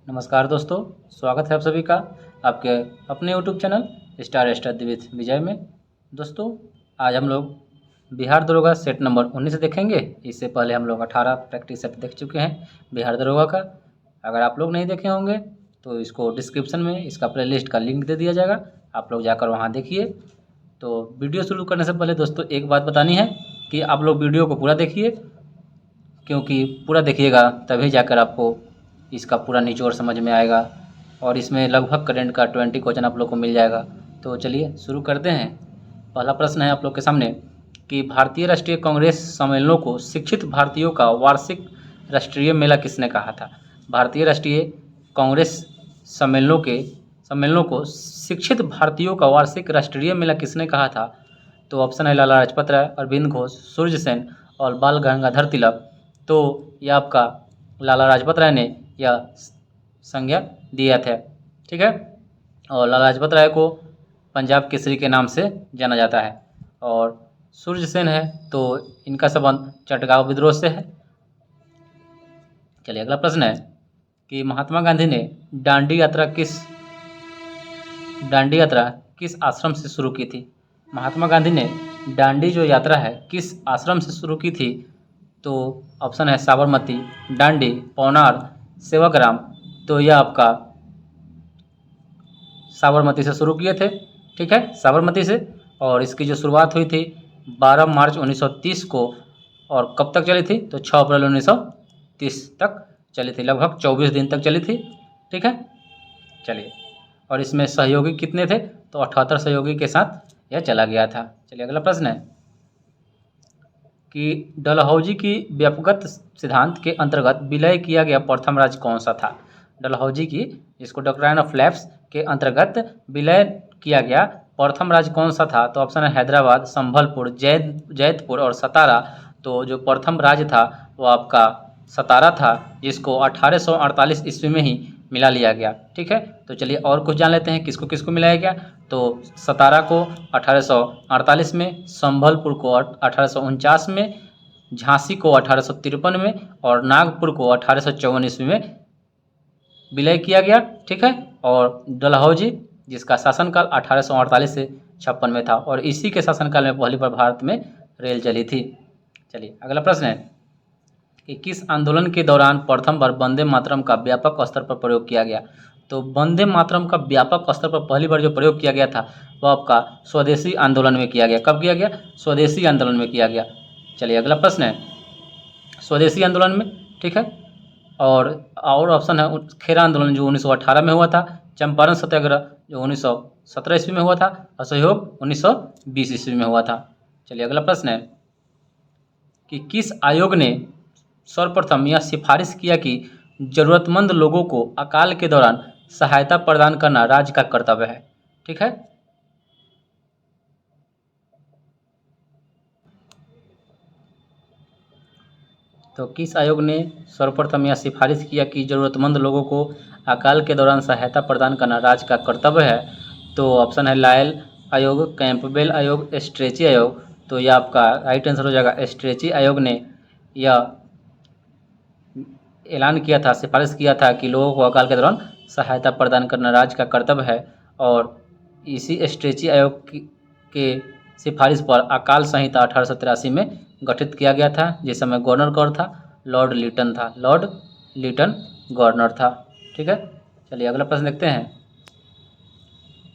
नमस्कार दोस्तों, स्वागत है आप सभी का आपके अपने YouTube channel star study with Vijay में। दोस्तों, आज हम लोग बिहार दरोगा सेट नंबर 19 देखेंगे। इससे पहले हम लोग 18 प्रैक्टिस सेट देख चुके हैं बिहार दरोगा का। अगर आप लोग नहीं देखे होंगे तो इसको डिस्क्रिप्शन में इसका प्लेलिस्ट का लिंक दे दिया जाएगा, आप लोग जाकर वहाँ देखिए। तो वीडियो शुरू करने से पहले दोस्तों एक बात बतानी है कि आप लोग वीडियो को पूरा देखिए, क्योंकि पूरा देखिएगा तभी जाकर आपको इसका पूरा निचोड़ समझ में आएगा और इसमें लगभग करंट का 20 क्वेश्चन आप लोग को मिल जाएगा। तो चलिए शुरू करते हैं। पहला प्रश्न है आप लोग के सामने कि भारतीय राष्ट्रीय कांग्रेस सम्मेलनों को शिक्षित भारतीयों का वार्षिक राष्ट्रीय मेला किसने कहा था। भारतीय राष्ट्रीय कांग्रेस सम्मेलनों को शिक्षित भारतीयों का वार्षिक राष्ट्रीय मेला किसने कहा था। तो ऑप्शन है लाला लाजपत राय, अरविंद घोष, सूर्य सेन और बाल गंगाधर तिलक। तो यह आपका लाला लाजपत राय ने यह संज्ञा दिया था, ठीक है। और लाला लाजपत राय को पंजाब केसरी के नाम से जाना जाता है। और सूर्य सेन है तो इनका संबंध चटगांव विद्रोह से है। चलिए अगला प्रश्न है कि महात्मा गांधी ने दांडी यात्रा किस आश्रम से शुरू की थी। महात्मा गांधी ने दांडी जो यात्रा है किस आश्रम से शुरू की थी। तो ऑप्शन है साबरमती, दांडी, पौनार, सेवाग्राम। तो यह आपका साबरमती से शुरू किए थे, ठीक है, साबरमती से। और इसकी जो शुरुआत हुई थी 12 मार्च 1930 को, और कब तक चली थी तो 6 अप्रैल 1930 तक चली थी, लगभग 24 दिन तक चली थी, ठीक है। चलिए, और इसमें सहयोगी कितने थे तो 78 सहयोगी के साथ यह चला गया था। चलिए अगला प्रश्न है कि डलहौजी की व्यापकगत सिद्धांत के अंतर्गत विलय किया गया प्रथम राज्य कौन सा था। डलहौजी की, जिसको डॉक्ट्राइन ऑफ लैप्स के अंतर्गत विलय किया गया प्रथम राज्य कौन सा था। तो ऑप्शन है हैदराबाद, संभलपुर, जैतपुर और सतारा। तो जो प्रथम राज्य था वो आपका सतारा था, जिसको 1848 ईस्वी में ही मिला लिया गया, ठीक है। तो चलिए और कुछ जान लेते हैं किसको किसको मिलाया गया। तो सतारा को 1848 में, संभलपुर को 1849 में, झांसी को 1853 में और नागपुर को 1854 ईस्वी में विलय किया गया, ठीक है। और डलहौजी जिसका शासनकाल 1848 से 56 में था, और इसी के शासनकाल में पहली बार भारत में रेल चली थी। चलिए अगला प्रश्न है कि किस आंदोलन के दौरान प्रथम बार वंदे मातरम का व्यापक स्तर पर प्रयोग किया गया। तो वंदे मातरम का व्यापक स्तर पर पहली बार जो प्रयोग किया गया था वो आपका स्वदेशी आंदोलन में किया गया। कब किया गया? स्वदेशी आंदोलन में किया गया। चलिए अगला प्रश्न है स्वदेशी आंदोलन में, ठीक है। और ऑप्शन है खेरा आंदोलन जो 1918 में हुआ था, चंपारण सत्याग्रह जो 1917 ईस्वी में हुआ था, असहयोग 1920 ईस्वी में हुआ था। चलिए अगला प्रश्न है कि किस आयोग ने सर्वप्रथम यह सिफारिश किया कि जरूरतमंद लोगों को अकाल के दौरान सहायता प्रदान करना राज्य का कर्तव्य है, ठीक है। तो किस आयोग ने सर्वप्रथम यह सिफारिश किया कि जरूरतमंद लोगों को अकाल के दौरान सहायता प्रदान करना राज्य का कर्तव्य है। तो ऑप्शन है लायल आयोग, कैंपबेल आयोग, स्ट्रेची आयोग। तो यह आपका राइट आंसर हो जाएगा। स्ट्रेची आयोग ने यह ऐलान किया था, सिफारिश किया था कि लोगों को अकाल के दौरान सहायता प्रदान करना राज्य का कर्तव्य है। और इसी स्ट्रेची आयोग के सिफारिश पर अकाल संहिता 1883 में गठित किया गया था, जिस समय गवर्नर कौन था? लॉर्ड लिटन था। लॉर्ड लिटन गवर्नर था, ठीक है। चलिए अगला प्रश्न देखते हैं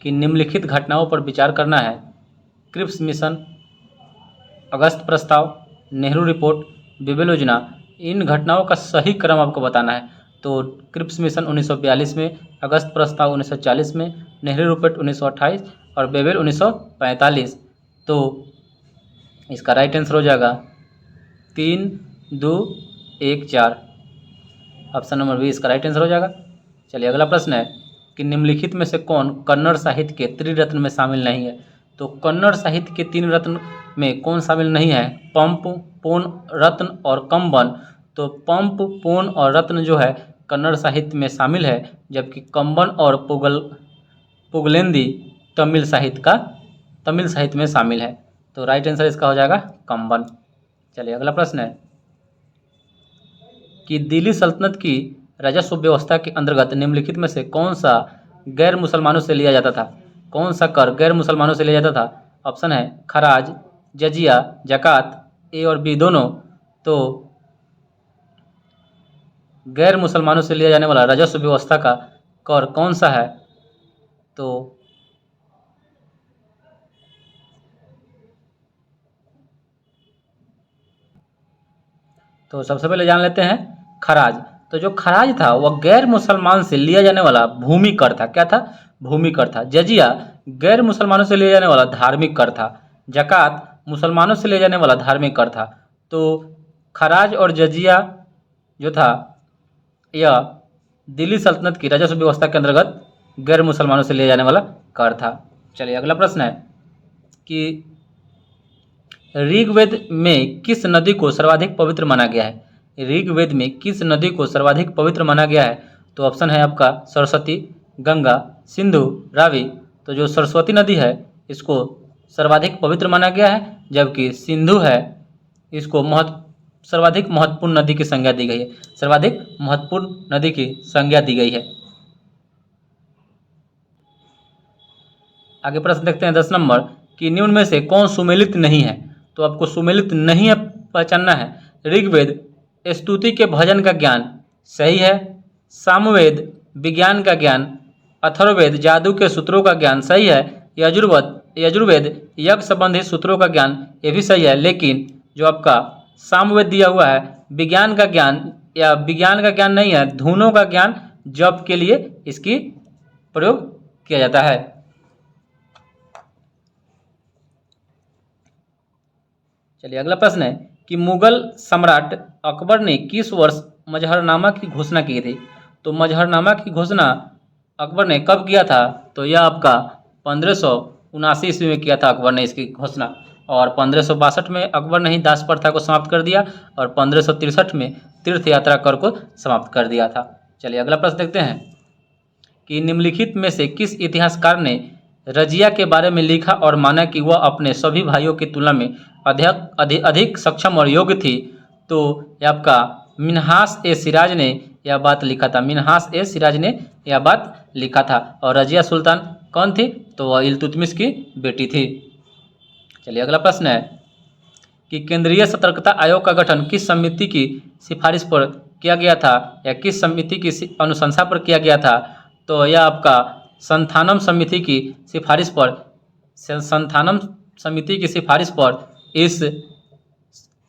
कि निम्नलिखित घटनाओं पर विचार करना है। क्रिप्स मिशन, अगस्त प्रस्ताव, नेहरू रिपोर्ट, बेबल योजना। इन घटनाओं का सही क्रम आपको बताना है। तो क्रिप्स मिशन 1942 में, अगस्त प्रस्ताव 1940 में, नेहरू रिपोर्ट 1928 और बेबल 1945। तो इसका राइट आंसर हो जाएगा 3, 2, 1, 4। ऑप्शन नंबर बी इसका राइट आंसर हो जाएगा। चलिए अगला प्रश्न है कि निम्नलिखित में से कौन कन्नड़ साहित्य के त्रिरत्न में शामिल नहीं है। तो कन्नड़ साहित्य के 3 रत्न में कौन शामिल नहीं है? पंप, पोन, रत्न और कंबन। तो पंप, पोन और रत्न जो है कन्नड़ साहित्य में शामिल है, जबकि कंबन और पुगलेंदी तमिल साहित्य में शामिल है। तो राइट आंसर इसका हो जाएगा कंबन। चलिए अगला प्रश्न है कि दिल्ली सल्तनत की राजस्व व्यवस्था के अंतर्गत निम्नलिखित में से कौन सा गैर मुसलमानों से लिया जाता था? कौन सा कर गैर मुसलमानों से लिया जाता था? ऑप्शन है खराज, जजिया, ज़कात, ए और बी दोनों। तो गैर मुसलमानों से लिया जाने वाला राजस्व व्यवस्था का कर कौन सा है? तो सबसे पहले जान लेते हैं खराज। तो जो खराज था वह गैर मुसलमान से लिया जाने वाला भूमि कर था। क्या था? भूमि कर था। जजिया गैर मुसलमानों से लिया जाने वाला धार्मिक कर था। ज़कात मुसलमानों से लिया जाने वाला धार्मिक कर था। तो खराज और जजिया जो था यह दिल्ली सल्तनत की राजस्व व्यवस्था के अंतर्गत गैर मुसलमानों से लिया जाने वाला कर था। चलिए अगला प्रश्न है कि ऋग्वेद में किस नदी को सर्वाधिक पवित्र माना गया है? ऋग्वेद में किस नदी को सर्वाधिक पवित्र माना गया है? तो ऑप्शन है आपका सरस्वती, गंगा, सिंधु, रावी। तो जो सरस्वती नदी है इसको सर्वाधिक पवित्र माना गया है, जबकि सिंधु है इसको सर्वाधिक महत्वपूर्ण नदी की संज्ञा दी गई है। सर्वाधिक महत्वपूर्ण नदी की संज्ञा दी गई है। आगे प्रश्न देखते हैं 10 नंबर कि निम्न में से कौन सुमेलित नहीं है? तो आपको सुमेलित नहीं है पहचानना है। ऋग्वेद स्तुति के भजन का ज्ञान सही है। सामवेद विज्ञान का ज्ञान। अथर्ववेद जादू के सूत्रों का ज्ञान सही है। यजुर्वेद यज्ञ संबंधी सूत्रों का ज्ञान ये भी सही है। लेकिन जो आपका सामवेद दिया हुआ है विज्ञान का ज्ञान, या विज्ञान का ज्ञान नहीं है, धुनों का ज्ञान जप के लिए इसकी प्रयोग किया जाता है। चलिए अगला प्रश्न है कि मुगल सम्राट अकबर ने किस वर्ष मजहरनामा की घोषणा की थी? तो मजहरनामा की घोषणा अकबर ने कब किया था? तो यह आपका 1579 ईस्वी में किया था अकबर ने इसकी घोषणा। और 1562 में अकबर ने ही दास प्रथा को समाप्त कर दिया और 1563 में तीर्थ यात्रा कर को समाप्त कर दिया था। चलिए अगला प्रश्न देखते हैं कि निम्नलिखित में से किस इतिहासकार ने रजिया के बारे में लिखा और माना कि वह अपने सभी भाइयों की तुलना में अधिक सक्षम और योग्य थी? तो यह आपका मिन्हास ए सिराज ने यह बात लिखा था। मिन्हास ए सिराज ने यह बात लिखा था। और रजिया सुल्तान कौन थी? तो वह इल्तुतमिश की बेटी थी। चलिए अगला प्रश्न है कि केंद्रीय सतर्कता आयोग का गठन किस समिति की सिफारिश पर किया गया था, या किस समिति की अनुशंसा पर किया गया था? तो यह आपका संथानम समिति की सिफारिश पर इस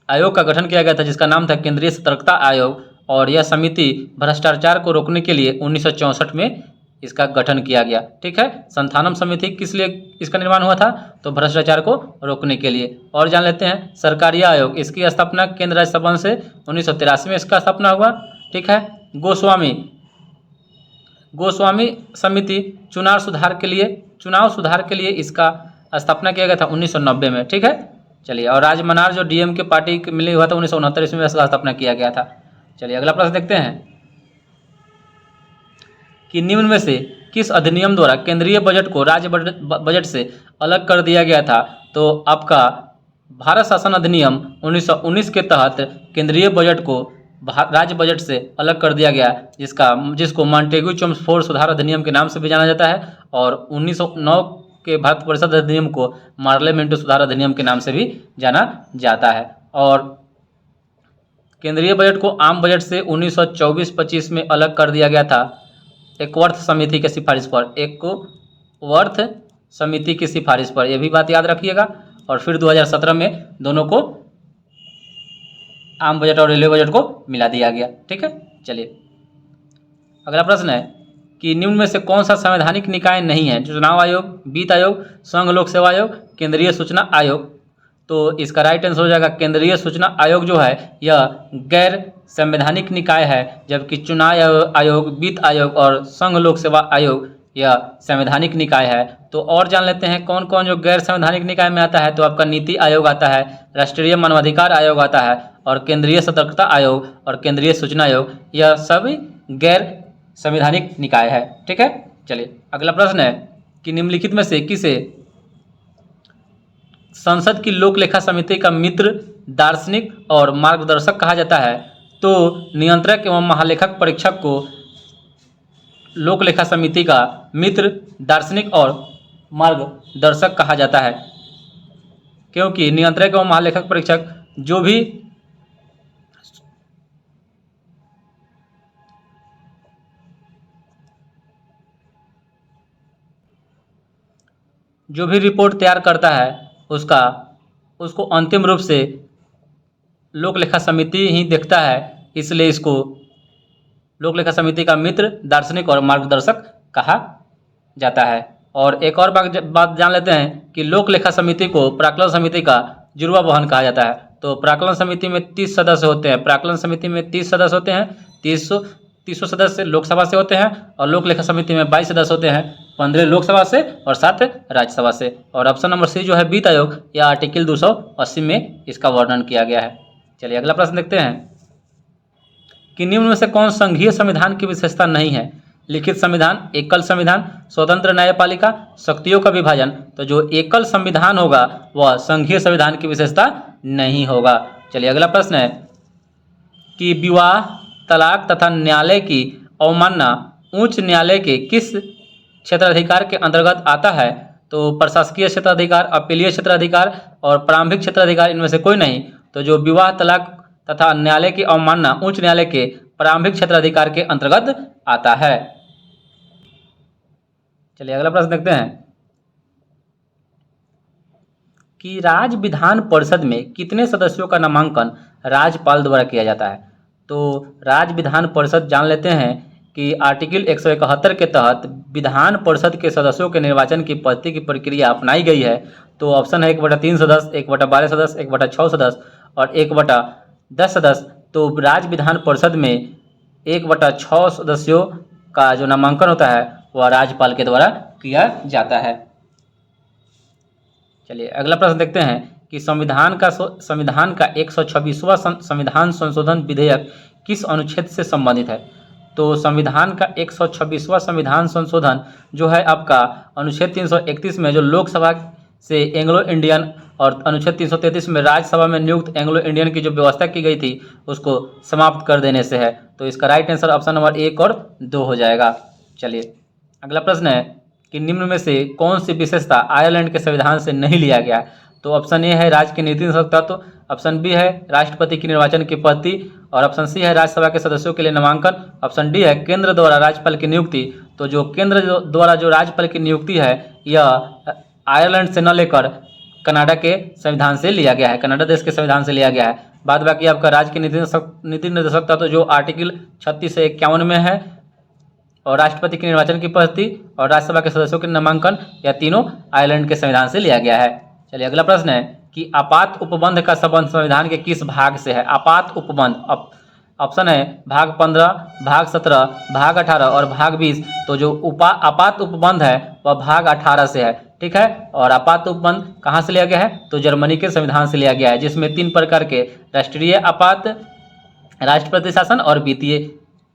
आयोग का गठन किया गया था, जिसका नाम था केंद्रीय सतर्कता आयोग। और यह समिति भ्रष्टाचार को रोकने के लिए 1964 में इसका गठन किया गया। ठीक है, संथानम समिति किस लिए इसका निर्माण हुआ था? तो भ्रष्टाचार को रोकने के लिए। और जान लेते हैं सरकारी आयोग, इसकी स्थापना केंद्र राज्य संबंध से 1983 में इसका स्थापना हुआ। ठीक है, गोस्वामी समिति चुनाव सुधार के लिए इसका स्थापना किया गया था 1990 में। ठीक है, चलिए। और राजमनार जो डीएम के पार्टी मिले हुआ था 1969 ईस्वी में इसका स्थापना किया गया था। चलिए अगला प्रश्न देखते हैं कि निम्न में से किस अधिनियम द्वारा केंद्रीय बजट को राज्य बजट से अलग कर दिया गया था? तो आपका भारत शासन अधिनियम 1919 के तहत केंद्रीय बजट को राज्य बजट से अलग कर दिया गया, जिसको मॉन्टेग्यू चेम्सफोर्ड सुधार अधिनियम के नाम से भी जाना जाता है। और 1909 के भारत परिषद अधिनियम को मार्ले मिंटो सुधार अधिनियम के नाम से भी जाना जाता है। और केंद्रीय बजट को आम बजट से 1924-25 में अलग कर दिया गया था एकवर्थ समिति के सिफारिश पर। यह भी बात याद रखिएगा। और फिर 2017 में दोनों को आम बजट और रेलवे बजट को मिला दिया गया। ठीक है, चलिए अगला प्रश्न है कि निम्न में से कौन सा संवैधानिक निकाय नहीं है? चुनाव आयोग, वित्त आयोग, संघ लोक सेवा आयोग, केंद्रीय सूचना आयोग। तो इसका राइट आंसर हो जाएगा केंद्रीय सूचना आयोग जो है यह गैर संवैधानिक निकाय है, जबकि चुनाव आयोग, वित्त आयोग और संघ लोक सेवा आयोग यह संवैधानिक निकाय है। तो और जान लेते हैं कौन कौन जो गैर संवैधानिक निकाय में आता है। तो आपका नीति आयोग आता है, राष्ट्रीय मानवाधिकार आयोग आता है, और केंद्रीय सतर्कता आयोग और केंद्रीय सूचना आयोग, यह सभी गैर संवैधानिक निकाय है। ठीक है, चलिए अगला प्रश्न है कि निम्नलिखित में से किसे संसद की लोक लेखा समिति का मित्र, दार्शनिक और मार्गदर्शक कहा जाता है? तो नियंत्रक एवं महालेखक परीक्षक को लोक लेखा समिति का मित्र, दार्शनिक और मार्गदर्शक कहा जाता है, क्योंकि नियंत्रक एवं महालेखक परीक्षक जो भी रिपोर्ट तैयार करता है उसको अंतिम रूप से लोक लेखा समिति ही देखता है, इसलिए इसको लोक लेखा समिति का मित्र, दार्शनिक और मार्गदर्शक कहा जाता है। और एक और बात जान लेते हैं कि लोक लेखा समिति को प्राक्कलन समिति का जुड़वा वाहन कहा जाता है। तो प्राक्कलन समिति में 30 सदस्य होते हैं, प्राक्कलन समिति में 30 सदस्य होते हैं, 300 सदस्य लोकसभा से होते हैं, और लोक लेखा समिति में 22 सदस्य होते हैं, 15 लोकसभा से और 7 राज्यसभा से। और ऑप्शन नंबर सी जो है वित्त आयोग या आर्टिकल 280 में इसका वर्णन किया गया है। चलिए अगला प्रश्न देखते हैं कि निम्न में से कौन संघीय संविधान की विशेषता नहीं है? लिखित संविधान, एकल संविधान, स्वतंत्र न्यायपालिका, शक्तियों का विभाजन। तो जो एकल संविधान होगा वह संघीय संविधान की विशेषता नहीं होगा। चलिए अगला प्रश्न है कि विवाह, तलाक तथा न्यायालय की अवमानना उच्च न्यायालय के किस क्षेत्राधिकार के अंतर्गत आता है? तो प्रशासकीय क्षेत्राधिकार, अपीलीय क्षेत्राधिकार और प्रारंभिक क्षेत्राधिकार, इनमें से कोई नहीं। तो जो विवाह, तलाक तथा न्यायालय की अवमानना उच्च न्यायालय के प्रारंभिक क्षेत्राधिकार के अंतर्गत आता है। चलिए अगला प्रश्न देखते हैं कि राज्य विधान परिषद में कितने सदस्यों का नामांकन राज्यपाल द्वारा किया जाता है? तो राज्य विधान परिषद जान लेते हैं कि आर्टिकल 171 के तहत विधान परिषद के सदस्यों के निर्वाचन की पद्धति की प्रक्रिया अपनाई गई है। तो ऑप्शन है 1/3 सदस्य, 1/12 सदस्य, 1/6 सदस्य और 1/10 सदस्य। तो राज्य विधान परिषद में 1/6 सदस्यों का जो नामांकन होता है वह राज्यपाल के द्वारा किया जाता है। चलिए अगला प्रश्न देखते हैं कि संविधान का 126वां संविधान संशोधन विधेयक किस अनुच्छेद से संबंधित है? तो संविधान का 126वां संविधान संशोधन जो है आपका अनुच्छेद 331 में जो लोकसभा से एंग्लो इंडियन और अनुच्छेद 333 में राज्यसभा में नियुक्त एंग्लो इंडियन की जो व्यवस्था की गई थी उसको समाप्त कर देने से है। तो इसका राइट आंसर ऑप्शन नंबर 1 और 2 हो जाएगा। चलिए अगला प्रश्न है कि निम्न में से कौन सी विशेषता आयरलैंड के संविधान से नहीं लिया गया है? तो ऑप्शन ए है राज्य की नीति तत्व, ऑप्शन बी है राष्ट्रपति की निर्वाचन की पद्धति और ऑप्शन सी है राज्यसभा के सदस्यों के लिए नामांकन, ऑप्शन डी है केंद्र द्वारा राज्यपाल की नियुक्ति। तो जो केंद्र द्वारा जो राज्यपाल की नियुक्ति है यह आयरलैंड से न लेकर कनाडा के संविधान से लिया गया है, कनाडा देश के संविधान से लिया गया है। बाद बाकी आपका राज्य की नीति निर्देशक तत्व जो आर्टिकल 36 से 51 में है और राष्ट्रपति के निर्वाचन की पद्धति और राज्यसभा के सदस्यों के नामांकन, यह तीनों आयरलैंड के संविधान से लिया गया है। चलिए अगला प्रश्न है कि आपात उपबंध का संबंध संविधान के किस भाग से है? आपात उपबंध ऑप्शन है भाग 15, भाग 17, भाग 18 और भाग 20। तो जो आपात उपबंध है वह भाग 18 से है, ठीक है। और आपात उपबंध कहाँ से लिया गया है? तो जर्मनी के संविधान से लिया गया है, जिसमें 3 प्रकार के राष्ट्रीय आपात, राष्ट्रपति शासन और वित्तीय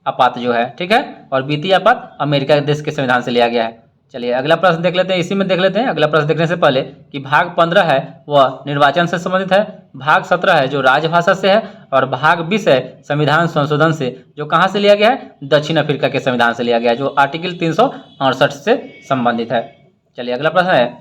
आपात जो है, ठीक है। और वित्तीय आपात अमेरिका देश के संविधान से लिया गया है। चलिए अगला प्रश्न देख लेते हैं, इसी में देख लेते हैं अगला प्रश्न देखने से पहले कि भाग 15 है वह निर्वाचन से संबंधित है, भाग 17 है जो राजभाषा से है और भाग 20 है संविधान संशोधन से, जो कहाँ से लिया गया है? दक्षिण अफ्रीका के संविधान से लिया गया है, जो आर्टिकल 368 से संबंधित है। चलिए अगला प्रश्न है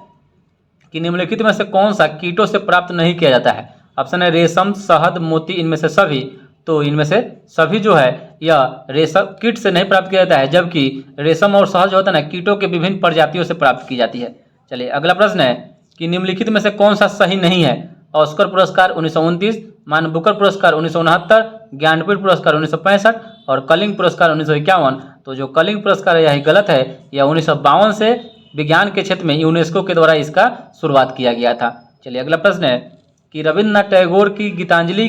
कि निम्नलिखित में से कौन सा कीटों से प्राप्त नहीं किया जाता है? ऑप्शन है रेशम, शहद, मोती, इनमें से सभी। तो इनमें से सभी जो है यह रेशम कीट से नहीं प्राप्त किया जाता है, जबकि रेशम और शहद जो होता है ना कीटों के विभिन्न प्रजातियों से प्राप्त की जाती है। चलिए अगला प्रश्न है कि निम्नलिखित में से कौन सा सही नहीं है? ऑस्कर पुरस्कार 1929, मान बुकर पुरस्कार 1969, ज्ञानपीठ पुरस्कार 1965 और कलिंग पुरस्कार 1951। तो जो कलिंग पुरस्कार है यही गलत है, यह 1952 से विज्ञान के क्षेत्र में यूनेस्को के द्वारा इसका शुरुआत किया गया था। चलिए अगला प्रश्न है कि रविन्द्रनाथ टैगोर की गीतांजलि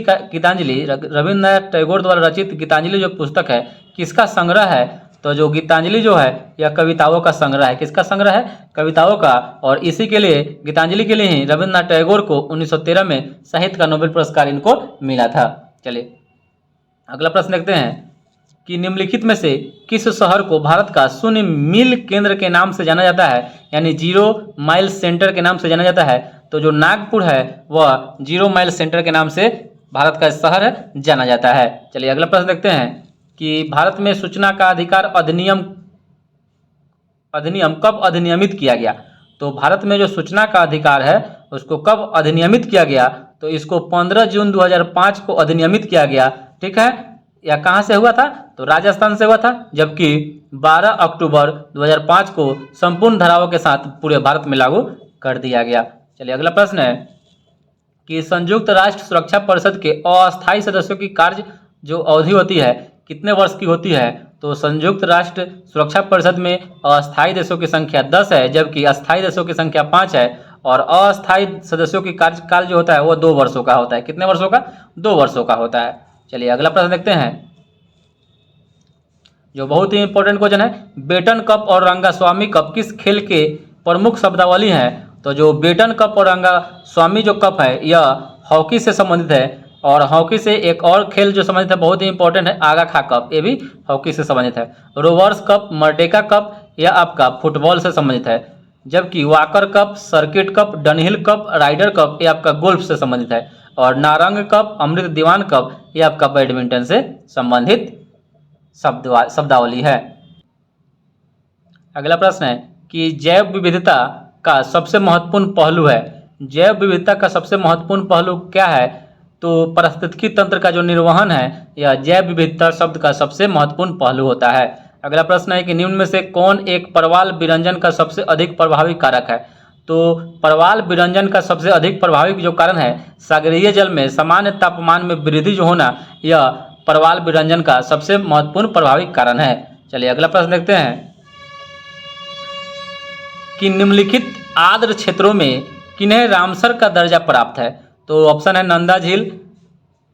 रविन्द्रनाथ टैगोर द्वारा रचित गीतांजलि जो पुस्तक है किसका संग्रह है? तो जो गीतांजलि जो है यह कविताओं का संग्रह है। किसका संग्रह है? कविताओं का। और इसी के लिए गीतांजलि के लिए ही रविन्द्रनाथ टैगोर को 1913 में साहित्य का नोबेल पुरस्कार इनको मिला था। चलिए अगला प्रश्न देखते हैं कि निम्नलिखित में से किस शहर को भारत का शून्य मील केंद्र के नाम से जाना जाता है, यानी 0 माइल सेंटर के नाम से जाना जाता है? तो जो नागपुर है वह 0 माइल सेंटर के नाम से भारत का शहर जाना जाता है। चलिए अगला प्रश्न देखते हैं कि भारत में सूचना का अधिकार अधिनियम अधिनियम कब अधिनियमित किया गया। तो भारत में जो सूचना का अधिकार है उसको कब अधिनियमित किया गया, तो इसको 15 जून 2005 को अधिनियमित किया गया। ठीक है, या कहाँ से हुआ था, तो राजस्थान से हुआ था, जबकि 12 अक्टूबर 2005 को संपूर्ण धाराओं के साथ पूरे भारत में लागू कर दिया गया। चलिए अगला प्रश्न है कि संयुक्त राष्ट्र सुरक्षा परिषद के अस्थायी सदस्यों की कार्य जो अवधि होती है कितने वर्ष की होती है। तो संयुक्त राष्ट्र सुरक्षा परिषद में अस्थायी देशों की संख्या 10 है, जबकि अस्थायी देशों की संख्या 5 है, और अस्थायी सदस्यों की कार्यकाल जो होता है वो 2 वर्षों का होता है। कितने वर्षों का, 2 वर्षों का होता है। चलिए अगला प्रश्न देखते हैं जो बहुत ही इंपॉर्टेंट क्वेश्चन है, बेटन कप और रंगास्वामी कप किस खेल के प्रमुख शब्दावली हैं। तो जो बेटन कप और रंगास्वामी जो कप है यह हॉकी से संबंधित है, और हॉकी से एक और खेल जो संबंधित है बहुत ही इंपॉर्टेंट है, आगा खा कप, ये भी हॉकी से संबंधित है। रोवर्स कप, मर्टेका कप यह आपका फुटबॉल से संबंधित है, जबकि Walker Cup, circuit cup, Dunhill Cup, Ryder Cup ये आपका गोल्फ से संबंधित है, और नारंग कप, अमृत दीवान कप ये आपका बैडमिंटन से संबंधित शब्दावली है। अगला प्रश्न है कि जैव विविधता का सबसे महत्वपूर्ण पहलू है। जैव विविधता का सबसे महत्वपूर्ण पहलू क्या है, तो पारिस्थितिकी तंत्र का जो निर्वहन है यह जैव विविधता शब्द का सबसे महत्वपूर्ण पहलू होता है। अगला प्रश्न है कि निम्न में से कौन एक परवाल विरंजन का सबसे अधिक प्रभावी कारक है। तो परवाल विरंजन का सबसे अधिक प्रभावी जो कारण है सागरीय जल में सामान्य तापमान में वृद्धि जो होना, यह परवाल विरंजन का सबसे महत्वपूर्ण प्रभावी कारण है। चलिए अगला प्रश्न देखते हैं कि निम्नलिखित आर्द्र क्षेत्रों में किन्हें रामसर का दर्जा प्राप्त है। तो ऑप्शन है नंदा झील,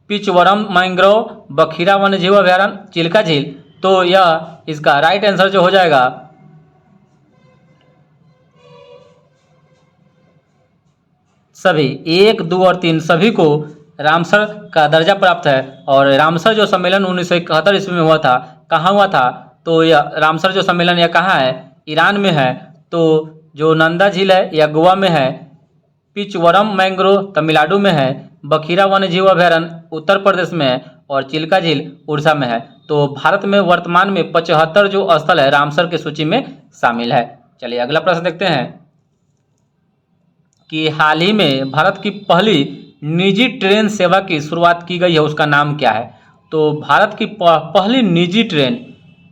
पिचवरम मैंग्रोव, बखीरा वन्यजीव अभयारण्य, चिल्का झील। तो यह इसका राइट आंसर जो हो जाएगा सभी 1, 2 और 3 सभी को रामसर का दर्जा प्राप्त है। और रामसर जो सम्मेलन 1971 ईस्वी में हुआ था, कहाँ हुआ था, तो यह रामसर जो सम्मेलन यह कहाँ है, ईरान में है। तो जो नंदा झील है यह गोवा में है, पिचवरम मैंग्रोव तमिलनाडु में है, बखीरा वन्यजीव अभयारण्य उत्तर प्रदेश में है, और चिल्का झील उड़ीसा में है। तो भारत में वर्तमान में 75 जो स्थल है रामसर की सूची में शामिल है। चलिए अगला प्रश्न देखते हैं कि हाल ही में भारत की पहली निजी ट्रेन सेवा की शुरुआत की गई है, उसका नाम क्या है। तो भारत की पहली निजी ट्रेन,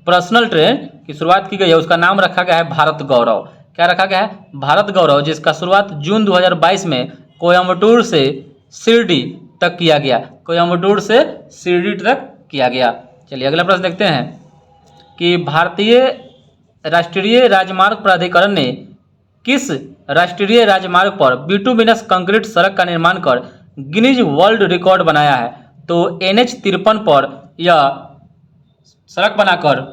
पर्सनल ट्रेन की शुरुआत की गई है, उसका नाम रखा गया है भारत गौरव। क्या रखा गया है, भारत गौरव, जिसका शुरुआत जून 2022 में कोयम्बटूर से शिरडी तक किया गया, कोयम्बटूर से शिरडी तक किया गया। चलिए अगला प्रश्न देखते हैं कि भारतीय राष्ट्रीय राजमार्ग प्राधिकरण ने किस राष्ट्रीय राजमार्ग पर बिटुमिनस कंक्रीट सड़क का निर्माण कर गिनीज वर्ल्ड रिकॉर्ड बनाया है। तो NH-53 पर यह सड़क बनाकर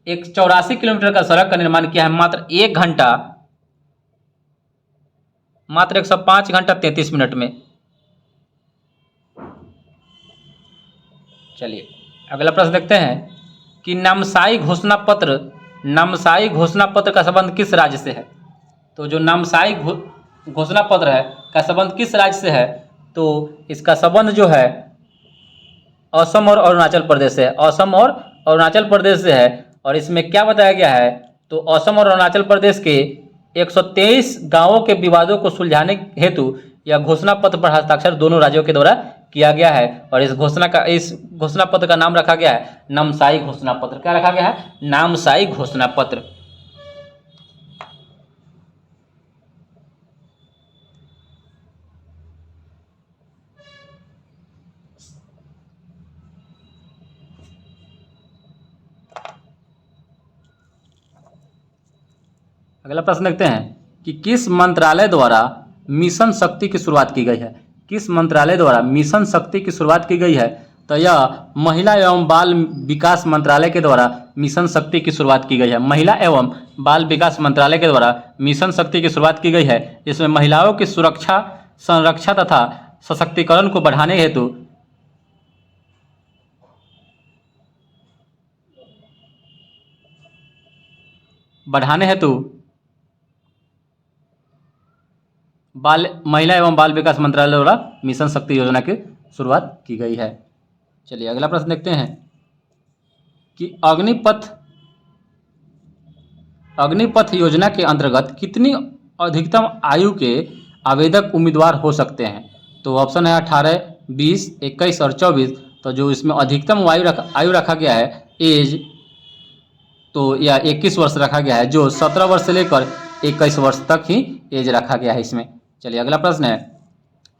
एक 84 किलोमीटर का सड़क का निर्माण किया है मात्र 1 घंटा, मात्र 105 घंटा 33 मिनट में। चलिए अगला प्रश्न देखते हैं कि नामसाई घोषणा पत्र, नामसाई घोषणा पत्र का संबंध किस राज्य से है। तो जो नामसाई घोषणा पत्र है का संबंध किस राज्य से है, तो इसका संबंध जो है असम और अरुणाचल प्रदेश से है, असम और अरुणाचल प्रदेश से है। और इसमें क्या बताया गया है, तो असम और अरुणाचल प्रदेश के 123 गांवों के विवादों को सुलझाने हेतु यह घोषणा पत्र पर हस्ताक्षर दोनों राज्यों के द्वारा किया गया है, और इस घोषणा पत्र का नाम रखा गया है नामसाई घोषणा पत्र। क्या रखा गया है, नामसाई घोषणा पत्र। अगला प्रश्न देखते हैं कि किस मंत्रालय द्वारा मिशन शक्ति की शुरुआत की गई है। किस मंत्रालय द्वारा मिशन शक्ति की शुरुआत की गई है, तो यह महिला एवं बाल विकास मंत्रालय के द्वारा मिशन शक्ति की शुरुआत की गई है। महिला एवं बाल विकास मंत्रालय के द्वारा मिशन शक्ति की शुरुआत की गई है, जिसमें महिलाओं की सुरक्षा, संरक्षा तथा सशक्तिकरण को बढ़ाने हेतु महिला एवं बाल विकास मंत्रालय द्वारा मिशन शक्ति योजना की शुरुआत की गई है। चलिए अगला प्रश्न देखते हैं कि अग्निपथ योजना के अंतर्गत कितनी अधिकतम आयु के आवेदक उम्मीदवार हो सकते हैं? तो ऑप्शन है 18, 20, 21 और 24। तो जो इसमें अधिकतम आयु रखा गया है एज, तो या 21 वर्ष रखा गया है, जो 17 वर्ष से लेकर 21 वर्ष तक ही एज रखा गया है इसमें। चलिए अगला प्रश्न है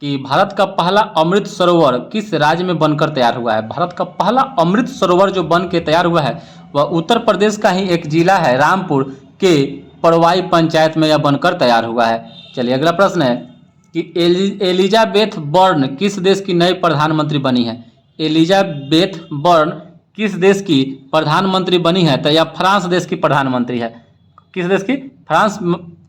कि भारत का पहला अमृत सरोवर किस राज्य में बनकर तैयार हुआ है? भारत का पहला अमृत सरोवर जो बन के तैयार हुआ है वह उत्तर प्रदेश का ही एक जिला है, रामपुर के पड़वाई पंचायत में यह बनकर तैयार हुआ है। चलिए अगला प्रश्न है कि एलिजाबेथ बर्न किस देश की नई प्रधानमंत्री बनी है? एलिजाबेथ बर्न किस देश की प्रधानमंत्री बनी है? तो यह फ्रांस देश की प्रधानमंत्री है। किस देश की? फ्रांस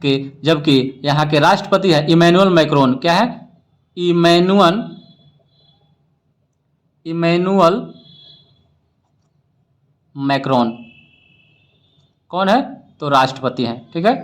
के, जबकि यहाँ के राष्ट्रपति है इमैनुअल मैक्रोन। क्या है? इमैनुअल मैक्रोन कौन है? तो राष्ट्रपति हैं। ठीक है।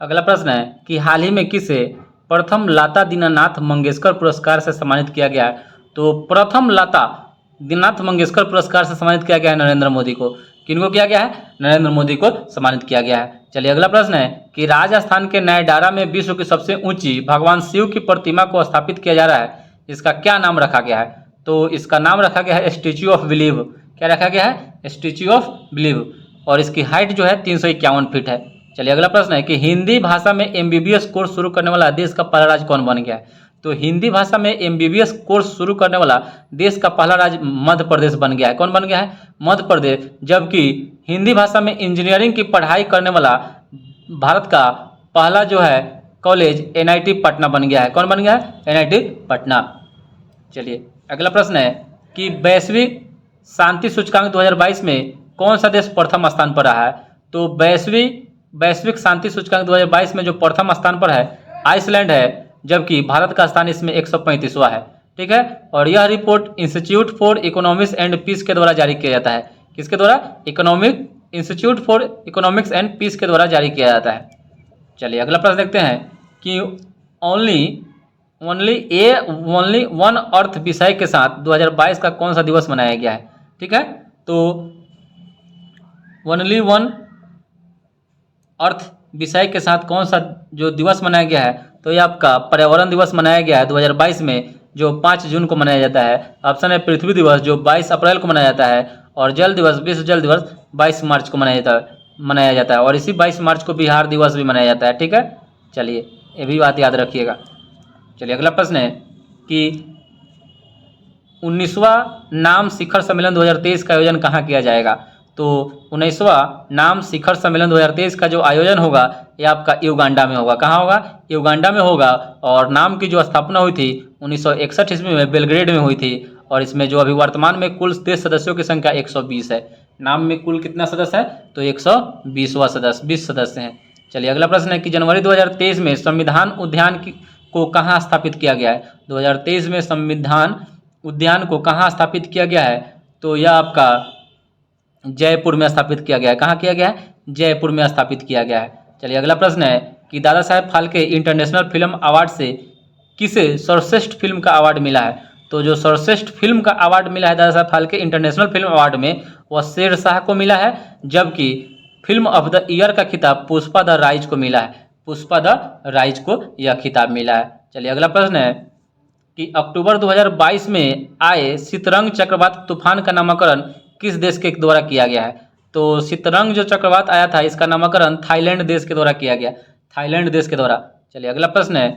अगला प्रश्न है कि हाल ही में किसे प्रथम लता दीनानाथ मंगेशकर पुरस्कार से सम्मानित किया गया है? तो प्रथम लता दीनानाथ मंगेशकर पुरस्कार से सम्मानित किया गया है नरेंद्र मोदी को। किनको किया गया है? नरेंद्र मोदी को सम्मानित किया गया है। चलिए अगला प्रश्न है कि राजस्थान के नायडारा में विश्व की सबसे ऊंची भगवान शिव की प्रतिमा को स्थापित किया जा रहा है, इसका क्या नाम रखा गया है? तो इसका नाम रखा गया है स्टैच्यू ऑफ बिलीव। क्या रखा गया है? Statue of believe. और इसकी हाइट जो है 351 फीट है। चलिए अगला प्रश्न है कि हिंदी भाषा में MBBS कोर्स शुरू करने वाला देश का पहला राज्य कौन बन गया है? तो हिंदी भाषा में MBBS कोर्स शुरू करने वाला देश का पहला राज्य मध्य प्रदेश बन गया है। कौन बन गया है? मध्य प्रदेश। जबकि हिंदी भाषा में इंजीनियरिंग की पढ़ाई करने वाला भारत का पहला जो है कॉलेज NIT पटना बन गया है। कौन बन गया है? NIT पटना। चलिए अगला प्रश्न है कि वैश्विक शांति सूचकांक 2022 में कौन सा देश प्रथम स्थान पर रहा है? तो वैश्विक शांति सूचकांक 2022 में जो प्रथम स्थान पर है आइसलैंड है, जबकि भारत का स्थान इसमें 135वां है। ठीक है। और यह report Institute for Economics and Peace के द्वारा जारी किया जाता है। किसके द्वारा? Institute for Economics and Peace के द्वारा जारी किया जाता है। चलिए अगला प्रश्न देखते हैं कि ओनली वन अर्थ विषय के साथ 2022 का कौन सा दिवस मनाया गया है? ठीक है। तो ओनली वन अर्थ विषय के साथ कौन सा जो दिवस मनाया गया है? तो ये आपका पर्यावरण दिवस मनाया गया है 2022 में, जो 5 जून को मनाया जाता है। ऑप्शन है पृथ्वी दिवस, जो 22 अप्रैल को मनाया जाता है। और जल दिवस, विश्व जल दिवस 22 मार्च को मनाया जाता है। और इसी 22 मार्च को बिहार दिवस भी मनाया जाता है। ठीक है। चलिए ये भी बात याद रखिएगा। चलिए अगला प्रश्न है कि 19वां नाम शिखर सम्मेलन 2023 का आयोजन कहाँ किया जाएगा? तो 19वां नाम शिखर सम्मेलन 2023 का जो आयोजन होगा ये आपका युगांडा में होगा। कहाँ होगा? युगांडा में होगा। और नाम की जो स्थापना हुई थी 1961 ईस्वी में बेलग्रेड में हुई थी। और इसमें जो अभी वर्तमान में कुल देश सदस्यों की संख्या 120 है। नाम में कुल कितना सदस्य है? तो 20 सदस्य हैं। चलिए अगला प्रश्न है कि जनवरी 2023 में संविधान उद्यान को कहाँ स्थापित किया गया है? 2023 में संविधान उद्यान को कहाँ स्थापित किया गया है? तो यह आपका जयपुर में स्थापित किया गया है। कहाँ किया गया है? जयपुर में स्थापित किया गया है। चलिए अगला प्रश्न है कि Dada Saheb Phalke international film award से किसे सर्वश्रेष्ठ फिल्म का अवार्ड मिला है? तो जो सर्वश्रेष्ठ फिल्म का अवार्ड मिला है Dada Saheb Phalke international film award में, वह शेरशाह को मिला है। जबकि फिल्म ऑफ द ईयर का खिताब पुष्पा द राइज को मिला है। पुष्पा द राइज को यह खिताब मिला है। चलिए अगला प्रश्न है कि अक्टूबर 2022 में आए शीतरंग चक्रवात तूफान का नामकरण किस देश के द्वारा किया गया है? तो शीतरंग जो चक्रवात आया था इसका नामकरण थाईलैंड देश के द्वारा किया गया। थाईलैंड देश के द्वारा। चलिए अगला प्रश्न है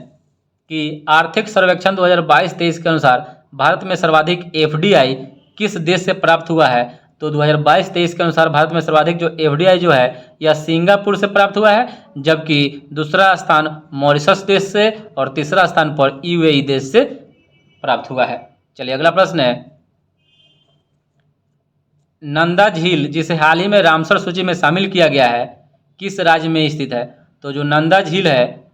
कि आर्थिक सर्वेक्षण 2022-23 के अनुसार भारत में सर्वाधिक FDI किस देश से प्राप्त हुआ है? तो 2022-23 के अनुसार भारत में सर्वाधिक जो FDI जो है यह सिंगापुर से प्राप्त हुआ है। जबकि दूसरा स्थान मॉरिशस देश से और तीसरा स्थान पर UAE देश से प्राप्त हुआ है। चलिए अगला प्रश्न है नंदा झील, जिसे हाल ही में रामसर सूची में शामिल किया गया है, किस राज्य में स्थित है? तो जो नंदा झील है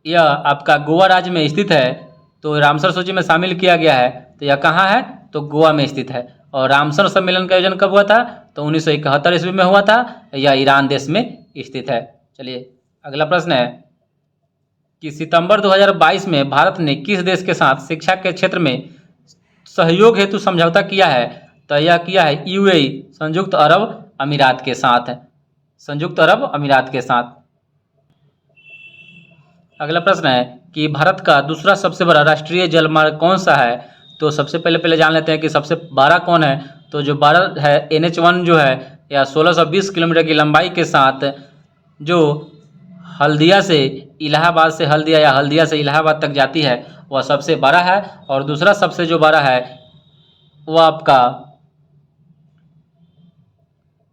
यह आपका गोवा राज्य में स्थित है। तो रामसर सूची में शामिल किया गया है। तो यह कहाँ है? तो गोवा में स्थित है। और रामसर सम्मेलन का आयोजन कब हुआ था? तो 1971 ईस्वी में हुआ था। यह ईरान देश में स्थित है। चलिए अगला प्रश्न है कि सितंबर 2022 में भारत ने किस देश के साथ शिक्षा के क्षेत्र में सहयोग हेतु समझौता किया है? तो यह किया है यूएई, संयुक्त अरब अमीरात के साथ, संयुक्त अरब अमीरात के साथ। अगला प्रश्न है कि भारत का दूसरा सबसे बड़ा राष्ट्रीय जलमार्ग कौन सा है? तो सबसे पहले जान लेते हैं कि सबसे बड़ा कौन है। तो जो बड़ा है NH1 जो है, या 1620 किलोमीटर की लंबाई के साथ, जो हल्दिया से इलाहाबाद से हल्दिया या हल्दिया से इलाहाबाद तक जाती है, वह सबसे बड़ा है। और दूसरा सबसे जो बड़ा है वो आपका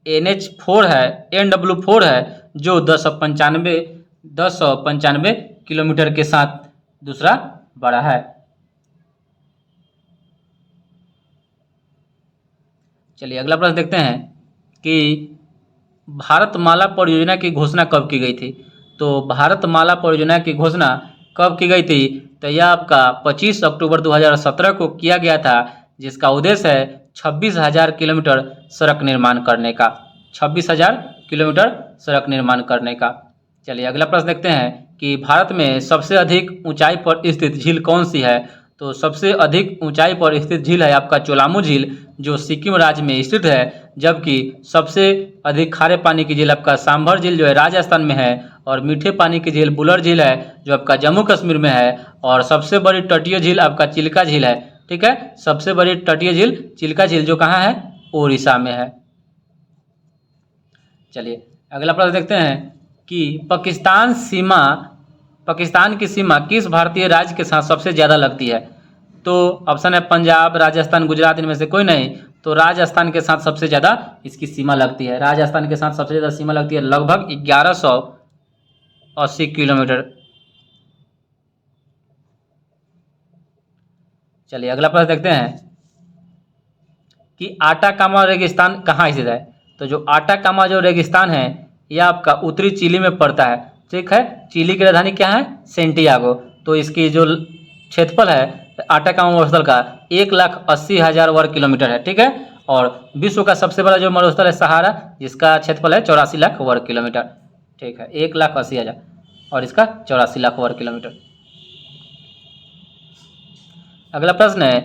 NH4 है, NW4 है, जो 1095 किलोमीटर के साथ दूसरा बड़ा है। चलिए अगला प्रश्न देखते हैं कि भारतमाला परियोजना की घोषणा कब की गई थी? तो भारतमाला परियोजना की घोषणा कब की गई थी? तो यह आपका 25 अक्टूबर 2017 को किया गया था, जिसका उद्देश्य है 26,000 किलोमीटर सड़क निर्माण करने का, 26,000 किलोमीटर सड़क निर्माण करने का। चलिए अगला प्रश्न देखते हैं कि भारत में सबसे अधिक ऊंचाई पर स्थित झील कौन सी है? तो सबसे अधिक ऊंचाई पर स्थित झील है आपका चोलामू झील, जो सिक्किम राज्य में स्थित है। जबकि सबसे अधिक खारे पानी की झील आपका सांभर झील जो है राजस्थान में है, और मीठे पानी की झील बुलर झील है जो आपका जम्मू कश्मीर में है। और सबसे बड़ी तटीय झील आपका चिल्का झील है। ठीक है, सबसे बड़ी तटीय झील चिल्का झील जो कहाँ है? ओडिशा में है। चलिए अगला प्रश्न देखते हैं कि पाकिस्तान की सीमा किस भारतीय राज्य के साथ सबसे ज़्यादा लगती है? तो ऑप्शन है पंजाब, राजस्थान, गुजरात, इनमें से कोई नहीं। तो राजस्थान के साथ सबसे ज़्यादा इसकी सीमा लगती है। राजस्थान के साथ सबसे ज़्यादा सीमा लगती है, लगभग 1180 किलोमीटर। चलिए अगला प्रश्न देखते हैं कि आटाकामा रेगिस्तान कहाँ स्थित है? तो जो आटाकामा जो रेगिस्तान है यह आपका उत्तरी चिली में पड़ता है। ठीक है, चिली की राजधानी क्या है? सेंटियागो। तो इसकी जो क्षेत्रफल है आटाकामा मरुस्थल का 1,80,000 वर्ग किलोमीटर है। ठीक है, और विश्व का सबसे बड़ा जो मरुस्थल है सहारा, जिसका क्षेत्रफल है 84 लाख वर्ग किलोमीटर। ठीक है, 1,80,000 और इसका 84 लाख वर्ग किलोमीटर। अगला प्रश्न है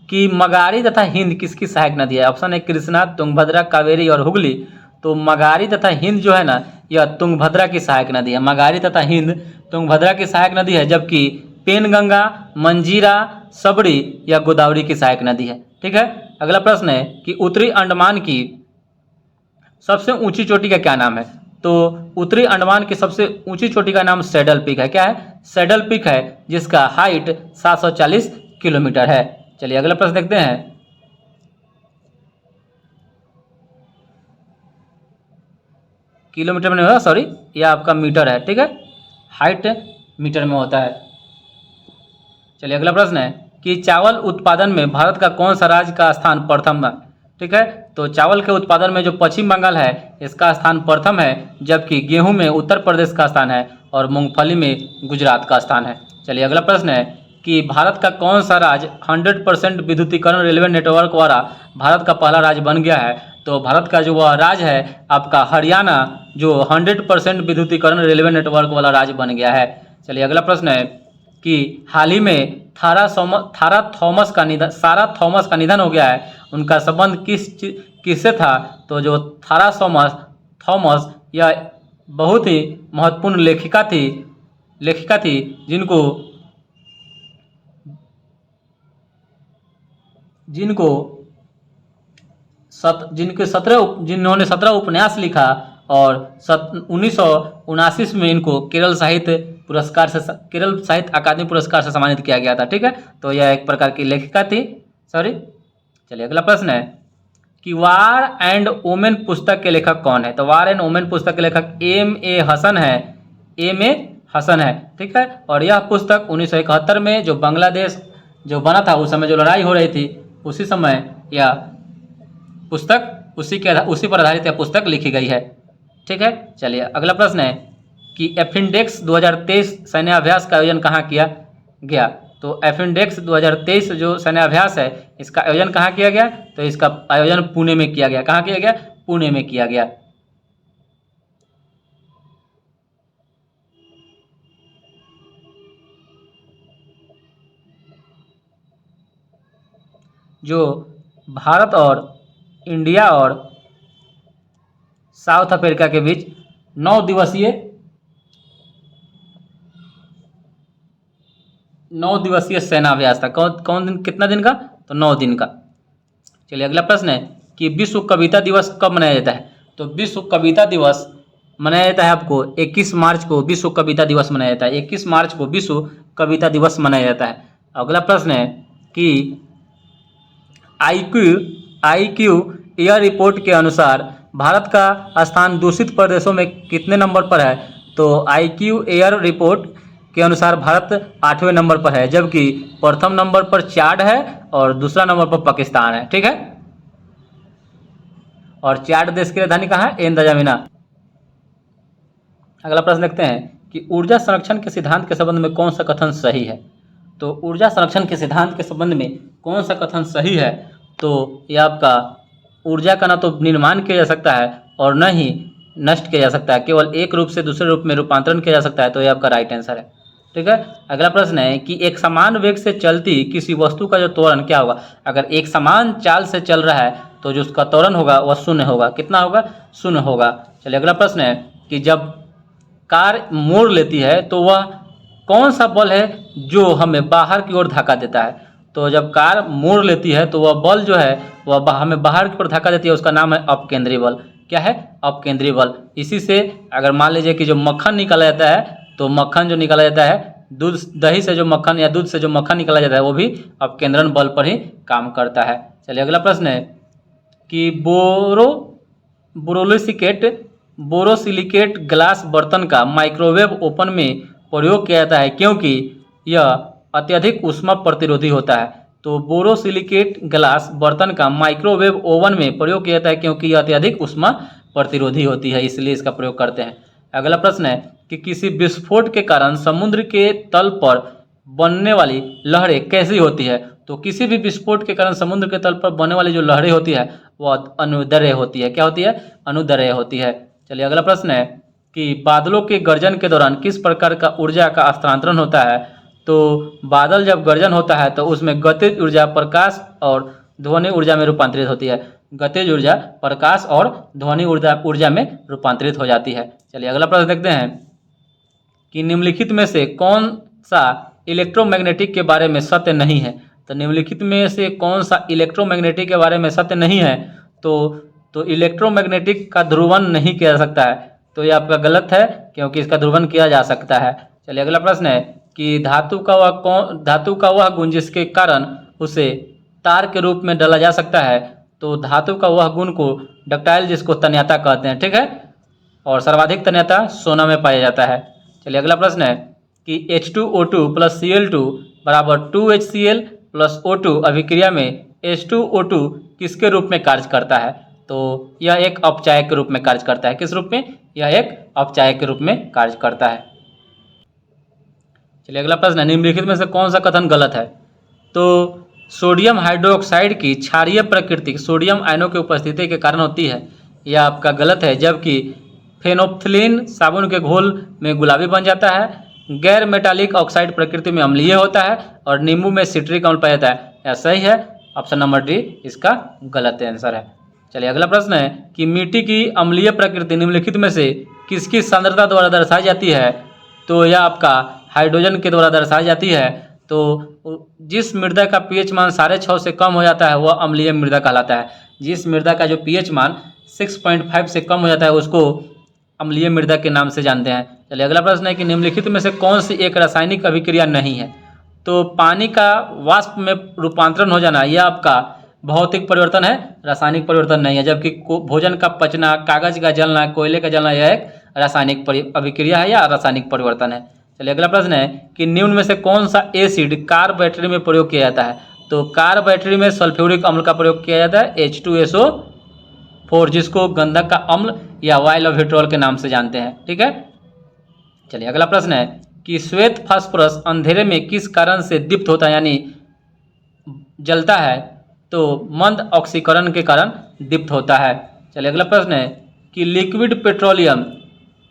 कि मगारी तथा हिंद किसकी सहायक नदी है? ऑप्शन है कृष्णा, तुंगभद्रा, कावेरी और हुगली। तो मगारी तथा हिंद जो है ना, यह तुंगभद्रा की सहायक नदी है। मगारी तथा हिंद तुंगभद्रा की सहायक नदी है, जबकि पेनगंगा, मंजीरा, सबड़ी या गोदावरी की सहायक नदी है। ठीक है, अगला प्रश्न है कि उत्तरी अंडमान की सबसे ऊंची चोटी का क्या नाम है? तो उत्तरी अंडमान की सबसे ऊंची चोटी का नाम सैडल पीक है। क्या है? सैडल पीक है, जिसका हाइट 740 किलोमीटर है। चलिए अगला प्रश्न देखते हैं किलोमीटर में नहीं होगा, सॉरी, यह आपका मीटर है। ठीक है, हाइट मीटर में होता है। चलिए अगला प्रश्न है कि चावल उत्पादन में भारत का कौन सा राज्य का स्थान प्रथम है? ठीक है, तो चावल के उत्पादन में जो पश्चिम बंगाल है इसका स्थान प्रथम है, जबकि गेहूं में उत्तर प्रदेश का स्थान है और मूंगफली में गुजरात का स्थान है। चलिए अगला प्रश्न है कि भारत का कौन सा राज्य 100% विद्युतीकरण रेलवे नेटवर्क वाला भारत का पहला राज्य बन गया है? तो भारत का जो वह राज्य है आपका हरियाणा, जो 100% विद्युतीकरण रेलवे नेटवर्क वाला राज्य बन गया है। चलिए अगला प्रश्न है कि हाल ही में सारा थॉमस का निधन हो गया है। उनका संबंध किससे था? तो जो थारा थॉमस यह बहुत ही महत्वपूर्ण लेखिका थी जिन्होंने 17 उपन्यास लिखा, और 1979 में इनको केरल साहित्य अकादमी पुरस्कार से सम्मानित किया गया था। ठीक है, तो यह एक प्रकार की लेखिका थी। सॉरी। चलिए अगला प्रश्न है कि वार एंड वोमेन पुस्तक के लेखक कौन है? तो वार एंड वोमेन पुस्तक के लेखक M.A. हसन है। ठीक है, और यह पुस्तक 1971 में जो बांग्लादेश जो बना था, उस समय जो लड़ाई हो रही थी, उसी समय यह पुस्तक उसी पर आधारित यह पुस्तक लिखी गई है। ठीक है, चलिए अगला प्रश्न है कि एफिनडेक्स 2023 सैन्य अभ्यास का आयोजन कहाँ किया गया? तो एफिनडेक्स 2023 जो सैन्य अभ्यास है इसका आयोजन कहाँ किया गया? तो इसका आयोजन पुणे में किया गया। कहाँ किया गया? पुणे में किया गया। जो भारत और इंडिया और साउथ अफ्रीका के बीच 9 दिवसीय सेना अभ्यास था। कौन दिन, कितना दिन का? तो 9 दिन का। चलिए अगला प्रश्न है कि विश्व कविता दिवस कब मनाया जाता है? तो विश्व कविता दिवस मनाया जाता है आपको 21 मार्च को विश्व कविता दिवस मनाया जाता है। 21 मार्च को विश्व कविता दिवस मनाया जाता है। अगला प्रश्न है कि आईक्यू एयर रिपोर्ट के अनुसार भारत का स्थान दूषित प्रदेशों में कितने नंबर पर है? तो आईक्यू एयर रिपोर्ट के अनुसार भारत 8वें नंबर पर है, जबकि प्रथम नंबर पर चाड है और दूसरा नंबर पर पाकिस्तान है। ठीक है, और चाड देश की राजधानी कहाँ है? एंदाजामिना। अगला प्रश्न देखते हैं कि ऊर्जा संरक्षण के सिद्धांत के संबंध में कौन सा कथन सही है? तो ऊर्जा संरक्षण के सिद्धांत के संबंध में कौन सा कथन सही है? तो यह आपका ऊर्जा का ना तो निर्माण किया जा सकता है और न ही नष्ट किया जा सकता है, केवल एक रूप से दूसरे रूप में रूपांतरण किया जा सकता है। तो यह आपका राइट आंसर है। ठीक है, अगला प्रश्न है कि एक समान वेग से चलती किसी वस्तु का जो त्वरण क्या होगा? अगर एक समान चाल से चल रहा है तो जो उसका त्वरण होगा वह शून्य होगा। कितना होगा? शून्य होगा। चलिए अगला प्रश्न है कि जब कार मोड़ लेती है तो वह कौन सा बल है जो हमें बाहर की ओर धक्का देता है? तो जब कार मोड़ लेती है तो वह बल जो है वह हमें बाहर की ओर धक्का देती है, उसका नाम है अपकेंद्री बल। क्या है? अपकेंद्री बल। इसी से अगर मान लीजिए कि जो मक्खन निकाला जाता है, तो मक्खन जो निकाला जाता है दही से जो मक्खन या दूध से जो मक्खन निकाला जाता है वो भी अपकेंद्रन बल पर ही काम करता है। चलिए अगला प्रश्न है कि बोरोसिलिकेट ग्लास बर्तन का माइक्रोवेव ओवन में प्रयोग किया जाता है क्योंकि यह अत्यधिक ऊष्मा प्रतिरोधी होता है। तो बोरोसिलिकेट ग्लास बर्तन का माइक्रोवेव ओवन में प्रयोग किया जाता है क्योंकि यह अत्यधिक ऊष्मा प्रतिरोधी होती है, इसलिए इसका प्रयोग करते हैं। अगला प्रश्न है कि किसी विस्फोट के कारण समुद्र के तल पर बनने वाली लहरें कैसी होती है? तो किसी भी विस्फोट के कारण समुद्र के तल पर बनने वाली जो लहरें होती है वह अनुदैर्ध्य होती है। क्या होती है? अनुदैर्ध्य होती है। चलिए अगला प्रश्न है कि बादलों के गर्जन के दौरान किस प्रकार का ऊर्जा का हस्तांतरण होता है? तो बादल जब गर्जन होता है तो उसमें गतिज ऊर्जा प्रकाश और ध्वनि ऊर्जा में रूपांतरित होती है। गतिज ऊर्जा प्रकाश और ध्वनि ऊर्जा में रूपांतरित हो जाती है। चलिए अगला प्रश्न देखते हैं कि निम्नलिखित में से कौन सा इलेक्ट्रोमैग्नेटिक के बारे में सत्य नहीं है? तो निम्नलिखित में से कौन सा इलेक्ट्रोमैग्नेटिक के बारे में सत्य नहीं है? तो इलेक्ट्रोमैग्नेटिक का ध्रुवण नहीं किया जा सकता है। तो ये आपका गलत है क्योंकि इसका ध्रुवण किया जा सकता है। चलिए अगला प्रश्न है कि धातु का वह गुण जिसके कारण उसे तार के रूप में डाला जा सकता है। तो धातु का वह गुण को डक्टाइल जिसको तन्यता कहते हैं। ठीक है, और सर्वाधिक तन्यता सोना में पाया जाता है। चलिए अगला प्रश्न है कि H2O2 + Cl2 = 2HCl + O2 अभिक्रिया में H2O2 किसके रूप में कार्य करता है? तो यह एक अपचायक के रूप में कार्य करता है। किस रूप में? यह एक अपचायक के रूप में कार्य करता है। चलिए अगला प्रश्न है निम्नलिखित में से कौन सा कथन गलत है? तो सोडियम हाइड्रोक्साइड की क्षारीय प्रकृति सोडियम आयनों की उपस्थिति के कारण होती है, यह आपका गलत है। जबकि फेनोफ्थिलीन साबुन के घोल में गुलाबी बन जाता है, गैर मेटालिक ऑक्साइड प्रकृति में अम्लीय होता है और नींबू में सिट्रिक अम्ल पाया जाता है। यह सही है, ऑप्शन नंबर डी इसका गलत आंसर है। चलिए अगला प्रश्न है कि मिट्टी की अम्लीय प्रकृति निम्नलिखित में से किसकी सांद्रता द्वारा दर्शाई जाती है? तो यह आपका हाइड्रोजन के द्वारा दर्शाई जाती है। तो जिस मृदा का पीएच मान 6.5 से कम हो जाता है वह अम्लीय मृदा कहलाता है। जिस मृदा का जो पीएच मान 6.5 से कम हो जाता है उसको अम्लीय मृदा के नाम से जानते हैं। चलिए अगला प्रश्न है कि निम्नलिखित में से कौन सी एक रासायनिक अभिक्रिया नहीं है? तो पानी का वाष्प में रूपांतरण हो जाना यह आपका भौतिक परिवर्तन है, रासायनिक परिवर्तन नहीं है। जबकि भोजन का पचना, कागज का जलना, कोयले का जलना यह एक रासायनिक अभिक्रिया है या रासायनिक परिवर्तन है। चलिए अगला प्रश्न है कि निम्न में से कौन सा एसिड कार बैटरी में प्रयोग किया जाता है? तो कार बैटरी में सल्फ्यूरिक अम्ल का प्रयोग किया जाता है H2SO4, जिसको गंधक का अम्ल या वाइल ऑफ विट्रोल के नाम से जानते हैं। ठीक है, चलिए अगला प्रश्न है कि श्वेत फास्फोरस अंधेरे में किस कारण से दीप्त होता है यानी जलता है? तो मंद ऑक्सीकरण के कारण दीप्त होता है। चलिए अगला प्रश्न है कि liquid petroleum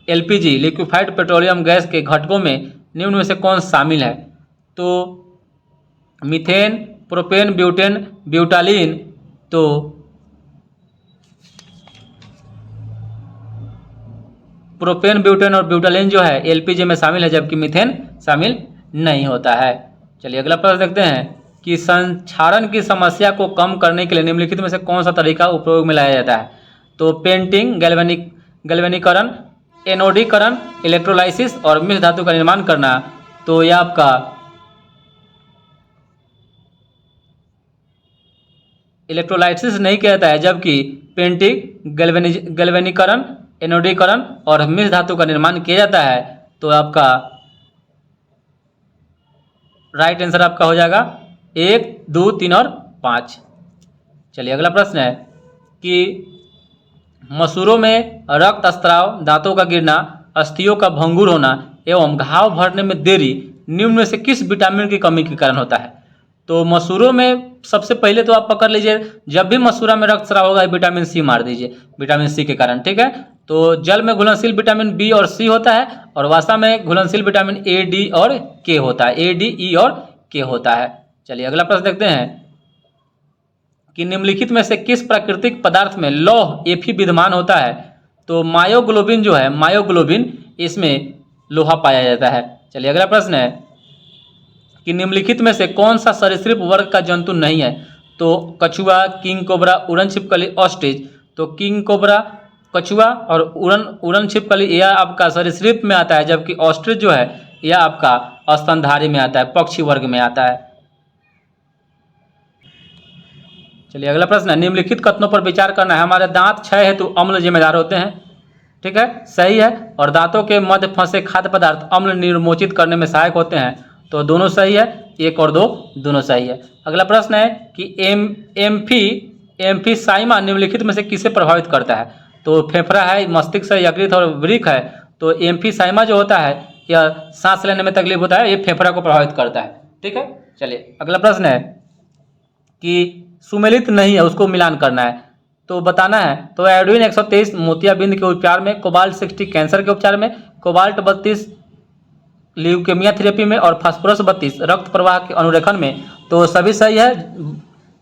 LPG liquefied petroleum gas के घटकों में निम्न में से कौन शामिल है? तो मीथेन, प्रोपेन, ब्यूटेन, ब्यूटालीन। तो प्रोपेन, ब्यूटेन और ब्यूटालीन जो है एलपीजी में शामिल है, जबकि मीथेन शामिल नहीं होता है। चलिए अगला प्रश्न देखते हैं कि संक्षारण की समस्या को कम करने के लिए निम्नलिखित में से कौन सा तरीका उपयोग में लाया जाता है? तो पेंटिंग, गैल्वेनीकरण, एनोडीकरण, इलेक्ट्रोलाइसिस और मिश्र धातु का निर्माण करना। तो यह आपका इलेक्ट्रोलाइसिस नहीं किया जाता है, जबकि पेंटिंग, गैल्वेनीकरण, एनोडीकरण और मिश्र धातु का निर्माण किया जाता है। तो आपका राइट आंसर आपका हो जाएगा 1, 2, 3 और 5। चलिए अगला प्रश्न है कि मसूरों में रक्त स्त्राव, दांतों का गिरना, अस्थियों का भंगुर होना एवं घाव भरने में देरी निम्न में से किस विटामिन की कमी के कारण होता है? तो मसूरों में सबसे पहले तो आप पकड़ लीजिए, जब भी मसूरा में रक्तस्राव होगा विटामिन सी मार दीजिए, विटामिन सी के कारण, ठीक है। तो जल में घुलनशील विटामिन बी और सी होता है और वसा में घुलनशील विटामिन ए, डी और के होता है, ए, डी, ई और के होता है। चलिए अगला प्रश्न देखते हैं कि निम्नलिखित में से किस प्राकृतिक पदार्थ में लौह एफी विद्यमान होता है? तो मायोग्लोबिन जो है, मायोग्लोबिन, इसमें लोहा पाया जाता है। चलिए अगला प्रश्न है कि निम्नलिखित में से कौन सा सरीसृप वर्ग का जंतु नहीं है? तो कछुआ, किंग कोबरा, उड़न छिपकली, ऑस्ट्रिच। तो किंग कोबरा, कछुआ और उड़न छिपकली यह आपका सरीसृप में आता है, जबकि ऑस्ट्रिच जो है यह आपका स्तनधारी में आता है, पक्षी वर्ग में आता है। चलिए अगला प्रश्न है, निम्नलिखित कथनों पर विचार करना है। हमारे दांत क्षय हेतु अम्ल जिम्मेदार होते हैं, ठीक है, सही है। और दांतों के मध्य फंसे खाद्य पदार्थ अम्ल निर्मोचित करने में सहायक होते हैं, तो दोनों सही है, 1 और 2 दोनों सही है। अगला प्रश्न है कि एम्फीसाइमा निम्नलिखित में से किसे प्रभावित करता है? तो फेफड़ा है, मस्तिष्क है, यकृत और वृक्क है। तो एम्फीसाइमा जो होता है यह सांस लेने में तकलीफ होता है, ये फेफड़ा को प्रभावित करता है, ठीक है। चलिए अगला प्रश्न है कि सुमेलित नहीं है, उसको मिलान करना है, तो बताना है। तो आयोडीन 123 मोतियाबिंद के उपचार में, कोबाल्ट 60 कैंसर के उपचार में, कोबाल्ट 32 ल्यूकेमिया थेरेपी में और फास्फोरस 32 रक्त प्रवाह के अनुरेखण में। तो सभी सही है,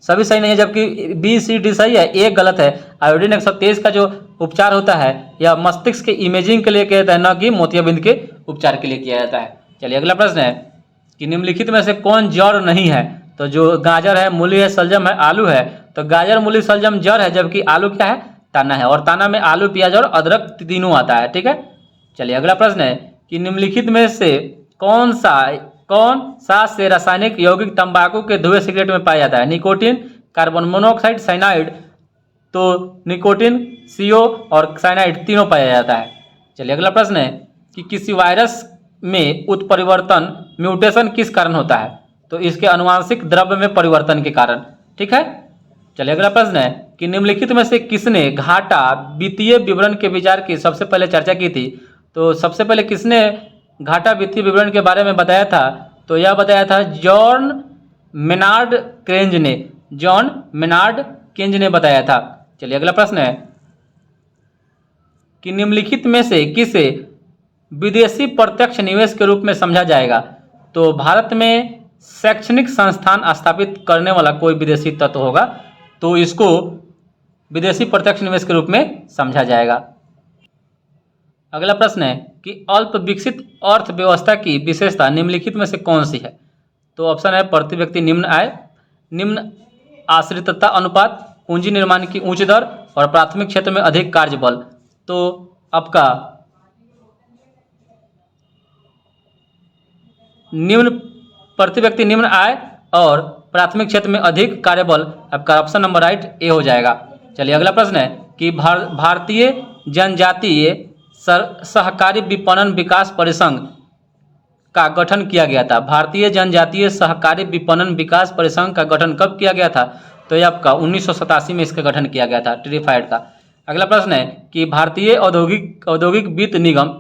सभी सही नहीं है, जबकि बी, सी, डी सही है, एक गलत है। आयोडीन 123 का जो उपचार होता है यह मस्तिष्क के इमेजिंग के लिए किया जाता है, न कि मोतियाबिंद के उपचार के लिए किया जाता है। चलिए अगला प्रश्न है कि निम्नलिखित में से कौन जड़ नहीं है? तो जो गाजर है, मूली है, सलजम है, आलू है। तो गाजर, मूली, सलजम जड़ है, जबकि आलू क्या है? ताना है, और ताना में आलू, प्याज और अदरक तीनों आता है, ठीक है। चलिए अगला प्रश्न है कि निम्नलिखित में से कौन सा से रासायनिक यौगिक तंबाकू के धुएं सिगरेट में पाया जाता है? Nicotine, carbon monoxide, cyanide. तो निकोटीन, CO और साइनाइड तीनों पाया जाता है। चलिए अगला प्रश्न है कि किसी वायरस में उत्परिवर्तन, म्यूटेशन किस कारण होता है? तो इसके अनुवांशिक द्रव्य में परिवर्तन के कारण, ठीक है। चलिए अगला प्रश्न है कि निम्नलिखित में से किसने घाटा वित्तीय विवरण के विचार की सबसे पहले चर्चा की थी? तो सबसे पहले किसने घाटा वित्तीय विवरण के बारे में बताया था? तो यह बताया था जॉन मेनार्ड केंज ने, जॉन मेनार्ड केंज ने बताया था। चलिए अगला प्रश्न है कि निम्नलिखित में से किसे विदेशी प्रत्यक्ष निवेश के रूप में समझा जाएगा? तो भारत में शैक्षणिक संस्थान स्थापित करने वाला कोई विदेशी तत्व होगा, तो इसको विदेशी प्रत्यक्ष निवेश के रूप में समझा जाएगा। अगला प्रश्न है कि अल्प विकसित अर्थव्यवस्था की विशेषता निम्नलिखित में से कौन सी है? तो ऑप्शन है प्रति व्यक्ति निम्न आय, निम्न आश्रितता अनुपात, पूंजी निर्माण की उच्च दर और प्राथमिक क्षेत्र में अधिक कार्यबल। तो आपका निम्न प्रति व्यक्ति निम्न आय और प्राथमिक क्षेत्र में अधिक कार्यबल, आपका ऑप्शन नंबर राइट ए हो जाएगा। चलिए अगला प्रश्न है कि भारतीय जनजातीय सहकारी विपणन विकास परिसंघ का गठन किया गया था। भारतीय जनजातीय सहकारी विपणन विकास परिसंघ का गठन कब किया गया था? तो ये आपका 1987 में इसका गठन किया गया था, ट्रिफाइड का। अगला प्रश्न है कि भारतीय औद्योगिक वित्त निगम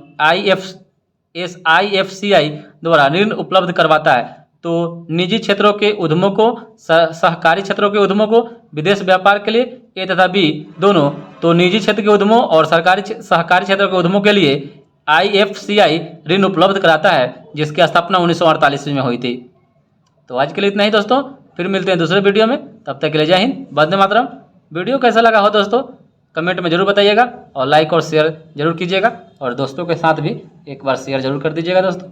IFCI द्वारा ऋण उपलब्ध करवाता है। तो निजी क्षेत्रों के उद्यमों को, सहकारी क्षेत्रों के उद्यमों को विदेश व्यापार के लिए ए तथा बी दोनों, तो निजी क्षेत्र के उद्यमों और सहकारी क्षेत्र के उद्यमों के लिए IFCI ऋण उपलब्ध कराता है, जिसकी स्थापना 1948 में हुई थी। तो आज के लिए इतना ही दोस्तों, फिर मिलते हैं दूसरे वीडियो में, तब तक के लिए जय हिंद, वंदे मातरम। वीडियो कैसा लगा हो दोस्तों कमेंट में जरूर बताइएगा और लाइक और शेयर जरूर कीजिएगा और दोस्तों के साथ भी एक बार शेयर जरूर कर दीजिएगा दोस्तों।